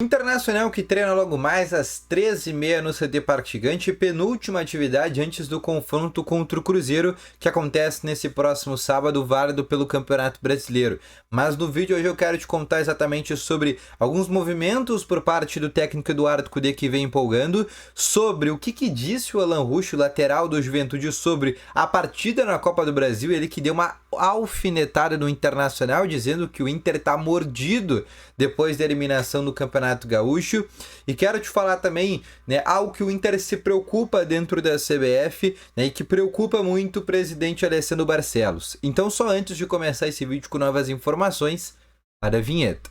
Internacional que treina logo mais às 13h30 no CT Parque Gigante, penúltima atividade antes do confronto contra o Cruzeiro, que acontece nesse próximo sábado, válido pelo Campeonato Brasileiro. Mas no vídeo hoje eu quero te contar exatamente sobre alguns movimentos por parte do técnico Eduardo Cudê, que vem empolgando, sobre o que disse o Alan Ruschel, lateral do Juventude, sobre a partida na Copa do Brasil, ele que deu uma alfinetada no Internacional, dizendo que o Inter está mordido depois da eliminação do Campeonato Gaúcho. E quero te falar também, algo que o Inter se preocupa dentro da CBF, e que preocupa muito o presidente Alessandro Barcelos. Então, só antes de começar esse vídeo com novas informações, para a vinheta.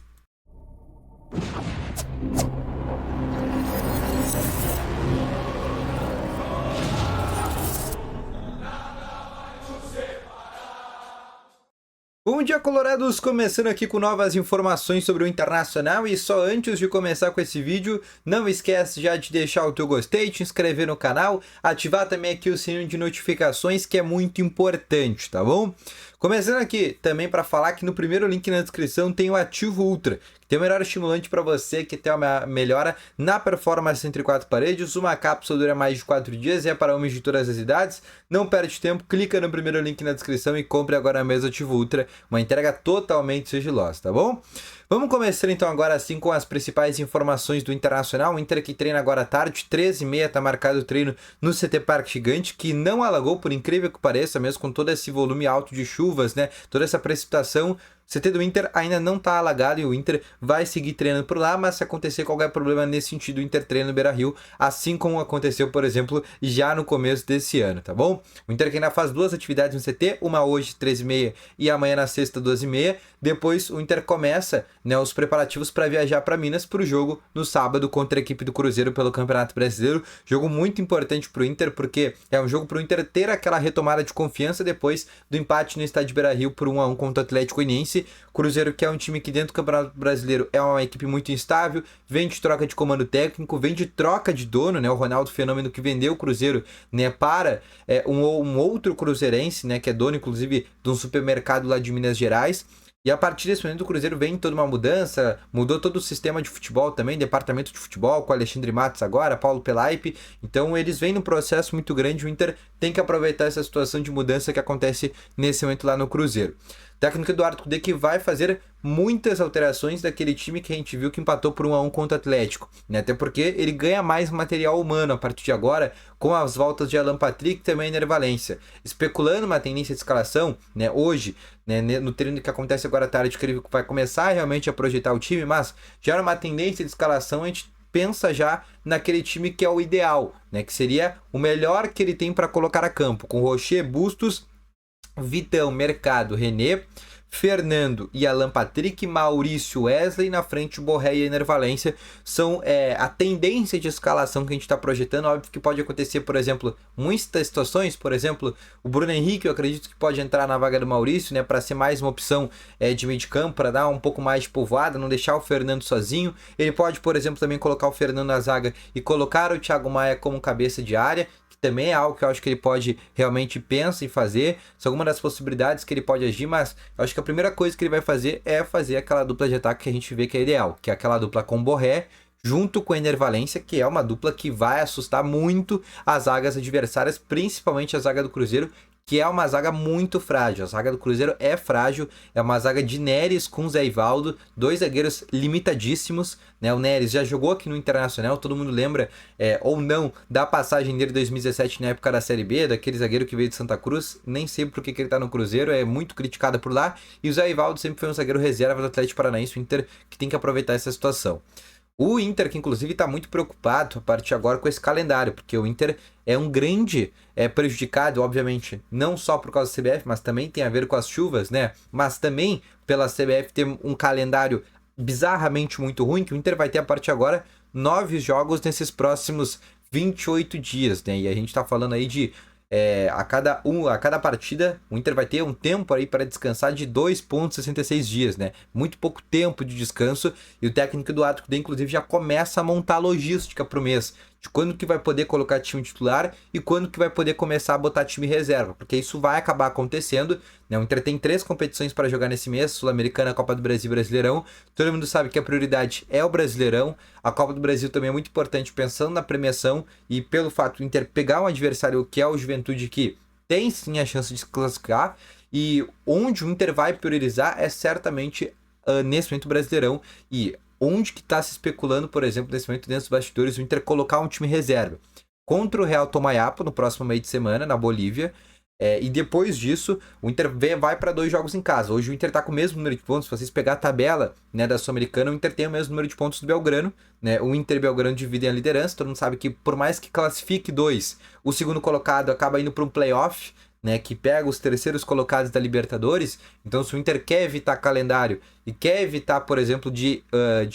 Bom dia, colorados! Começando aqui com novas informações sobre o Internacional, e só antes de começar com esse vídeo, não esquece já de deixar o teu gostei, te inscrever no canal, ativar também aqui o sininho de notificações, que é muito importante, tá bom? Começando aqui também para falar que no primeiro link na descrição tem o Ativo Ultra, que tem o melhor estimulante para você que tem uma melhora na performance entre quatro paredes. Uma cápsula dura mais de 4 dias e é para homens de todas as idades. Não perde tempo, clica no primeiro link na descrição e compre agora mesmo o Ativo Ultra, uma entrega totalmente sigilosa, tá bom? Vamos começar então agora assim com as principais informações do Internacional. O Inter que treina agora à tarde, 13h30 está marcado o treino no CT Parque Gigante, que não alagou, por incrível que pareça, mesmo com todo esse volume alto de chuvas, toda essa precipitação. O CT do Inter ainda não está alagado e o Inter vai seguir treinando por lá, mas se acontecer qualquer problema nesse sentido, o Inter treina no Beira-Rio, assim como aconteceu, por exemplo, já no começo desse ano, tá bom? O Inter que ainda faz duas atividades no CT, uma hoje, 13h30, e amanhã na sexta, 12h30. Depois o Inter começa os preparativos para viajar para Minas para o jogo no sábado contra a equipe do Cruzeiro pelo Campeonato Brasileiro. Jogo muito importante para o Inter, porque é um jogo para o Inter ter aquela retomada de confiança depois do empate no estádio Beira-Rio por 1-1 contra o Atlético Goianiense. Cruzeiro que é um time que dentro do Campeonato Brasileiro é uma equipe muito instável, vem de troca de comando técnico, vem de troca de dono, o Ronaldo Fenômeno que vendeu o Cruzeiro para um outro cruzeirense, que é dono inclusive de um supermercado lá de Minas Gerais. E a partir desse momento o Cruzeiro vem em toda uma mudança, mudou todo o sistema de futebol também, departamento de futebol, com Alexandre Matos agora, Paulo Pelaipe. Então eles vêm num processo muito grande, o Inter tem que aproveitar essa situação de mudança que acontece nesse momento lá no Cruzeiro. O técnico Eduardo Cudê que vai fazer muitas alterações daquele time que a gente viu que empatou por 1-1 contra o Atlético, até porque ele ganha mais material humano a partir de agora com as voltas de Alan Patrick e também Ener Valencia. Especulando uma tendência de escalação, hoje, no treino que acontece agora à tarde, que ele vai começar realmente a projetar o time, mas já era uma tendência de escalação, a gente pensa já naquele time que é o ideal, que seria o melhor que ele tem para colocar a campo, com Rocher, Bustos, Vitão, Mercado, René, Fernando e Alan Patrick, Maurício, Wesley, na frente Borré e Ener Valencia. São a tendência de escalação que a gente está projetando. Óbvio que pode acontecer, por exemplo, muitas situações, por exemplo, o Bruno Henrique, eu acredito que pode entrar na vaga do Maurício, para ser mais uma opção de meio de campo, para dar um pouco mais de povoada, não deixar o Fernando sozinho. Ele pode, por exemplo, também colocar o Fernando na zaga e colocar o Thiago Maia como cabeça de área, também é algo que eu acho que ele pode realmente pensar em fazer. São algumas das possibilidades que ele pode agir, mas eu acho que a primeira coisa que ele vai fazer é fazer aquela dupla de ataque que a gente vê que é ideal, que é aquela dupla com Borré junto com Ener Valencia, que é uma dupla que vai assustar muito as zagas adversárias, principalmente a zaga do Cruzeiro, que é uma zaga muito frágil. A zaga do Cruzeiro é frágil, é uma zaga de Neres com Zé Ivaldo, dois zagueiros limitadíssimos, O Neres já jogou aqui no Internacional, todo mundo lembra, ou não, da passagem dele em 2017 na época da Série B, daquele zagueiro que veio de Santa Cruz, nem sei por que ele tá no Cruzeiro, é muito criticado por lá, e o Zé Ivaldo sempre foi um zagueiro reserva do Atlético Paranaense, o Inter que tem que aproveitar essa situação. O Inter, que inclusive está muito preocupado a partir de agora com esse calendário, porque o Inter é um grande prejudicado, obviamente, não só por causa da CBF, mas também tem a ver com as chuvas, Mas também pela CBF ter um calendário bizarramente muito ruim, que o Inter vai ter a partir de agora 9 jogos nesses próximos 28 dias, E a gente está falando aí de a cada partida o Inter vai ter um tempo aí para descansar de 2,66 dias, Muito pouco tempo de descanso, e o técnico Eduardo Cudê inclusive já começa a montar a logística para o mês. de quando que vai poder colocar time titular e quando que vai poder começar a botar time reserva, porque isso vai acabar acontecendo, né? O Inter tem 3 competições para jogar nesse mês, Sul-Americana, Copa do Brasil e Brasileirão. Todo mundo sabe que a prioridade é o Brasileirão. A Copa do Brasil também é muito importante pensando na premiação e pelo fato do Inter pegar um adversário que é o Juventude, que tem sim a chance de se classificar, e onde o Inter vai priorizar é certamente nesse momento Brasileirão, e onde que está se especulando, por exemplo, nesse momento dentro dos bastidores, o Inter colocar um time reserva contra o Real Tomayapo no próximo meio de semana, na Bolívia. E depois disso, o Inter vai para 2 jogos em casa. Hoje o Inter está com o mesmo número de pontos. Se vocês pegar a tabela, né, da Sul-Americana, o Inter tem o mesmo número de pontos do Belgrano, né? O Inter e o Belgrano dividem a liderança. Todo mundo sabe que por mais que classifique 2, o segundo colocado acaba indo para um playoff, né, que pega os terceiros colocados da Libertadores. Então, se o Inter quer evitar calendário e quer evitar, por exemplo, de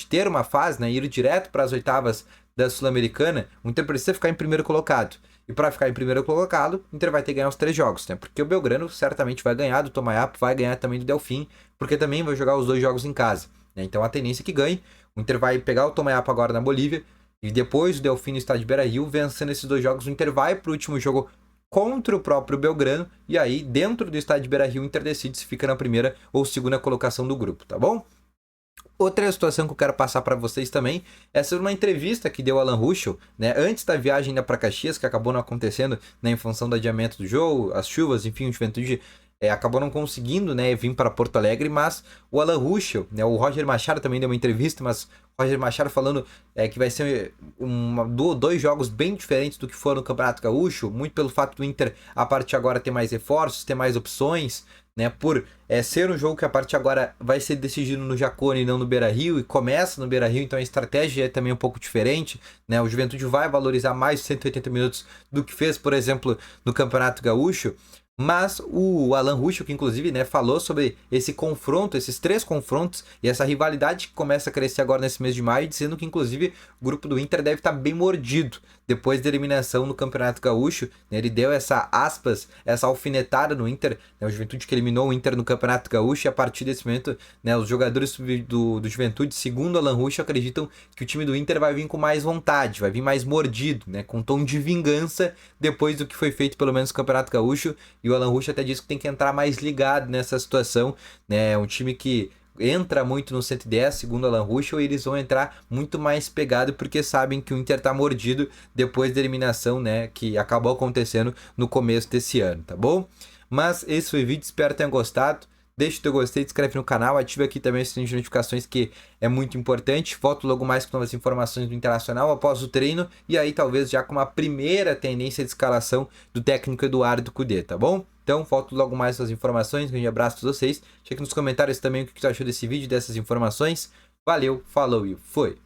ter uma fase, né, ir direto para as oitavas da Sul-Americana, o Inter precisa ficar em primeiro colocado. E para ficar em primeiro colocado, o Inter vai ter que ganhar os 3 jogos, né? Porque o Belgrano certamente vai ganhar do Tomayapo, vai ganhar também do Delfim, porque também vai jogar os 2 jogos em casa, né? Então a tendência é que ganhe. O Inter vai pegar o Tomayapo agora na Bolívia e depois o Delfim no estádio Beira-Rio, vencendo esses 2 jogos, o Inter vai para o último jogo contra o próprio Belgrano, e aí dentro do estádio Beira-Rio o Inter decide se fica na primeira ou segunda colocação do grupo, tá bom? Outra situação que eu quero passar para vocês também é sobre uma entrevista que deu Alan Ruschel, né, antes da viagem ainda para Caxias, que acabou não acontecendo, né, em função do adiamento do jogo, as chuvas, enfim, o Juventude acabou não conseguindo, né, vir para Porto Alegre, mas o Alan Ruschel, né, o Roger Machado também deu uma entrevista, mas o Roger Machado falando que vai ser 2 jogos bem diferentes do que foram no Campeonato Gaúcho, muito pelo fato do Inter, a partir de agora, ter mais reforços, ter mais opções, né, por ser um jogo que a partir de agora vai ser decidido no Jacone e não no Beira-Rio, e começa no Beira-Rio, então a estratégia é também um pouco diferente, né? O Juventude vai valorizar mais 180 minutos do que fez, por exemplo, no Campeonato Gaúcho. Mas o Alan Ruschel, que inclusive, né, falou sobre esse confronto, esses 3 confrontos e essa rivalidade que começa a crescer agora nesse mês de maio, dizendo que inclusive o grupo do Inter deve estar bem mordido depois da eliminação no Campeonato Gaúcho, né? Ele deu essa, aspas, essa alfinetada no Inter, né? O Juventude que eliminou o Inter no Campeonato Gaúcho, e a partir desse momento, né, os jogadores do Juventude, segundo Alan Ruschel, acreditam que o time do Inter vai vir com mais vontade, vai vir mais mordido, né, com tom de vingança depois do que foi feito pelo menos no Campeonato Gaúcho. E o Alan Ruschel até disse que tem que entrar mais ligado nessa situação, né? Um time que entra muito no 110, segundo o Alan Ruschel, e eles vão entrar muito mais pegado porque sabem que o Inter tá mordido depois da eliminação, né, que acabou acontecendo no começo desse ano, tá bom? Mas esse foi o vídeo, espero que tenham gostado. Deixa o teu gostei, se inscreve no canal, ativa aqui também o sininho de notificações, que é muito importante. Volto logo mais com novas informações do Internacional após o treino, e aí talvez já com uma primeira tendência de escalação do técnico Eduardo Cudê, tá bom? Então, volto logo mais com as informações. Um grande abraço a todos vocês. Deixa aqui nos comentários também o que você achou desse vídeo, dessas informações. Valeu, falou e foi!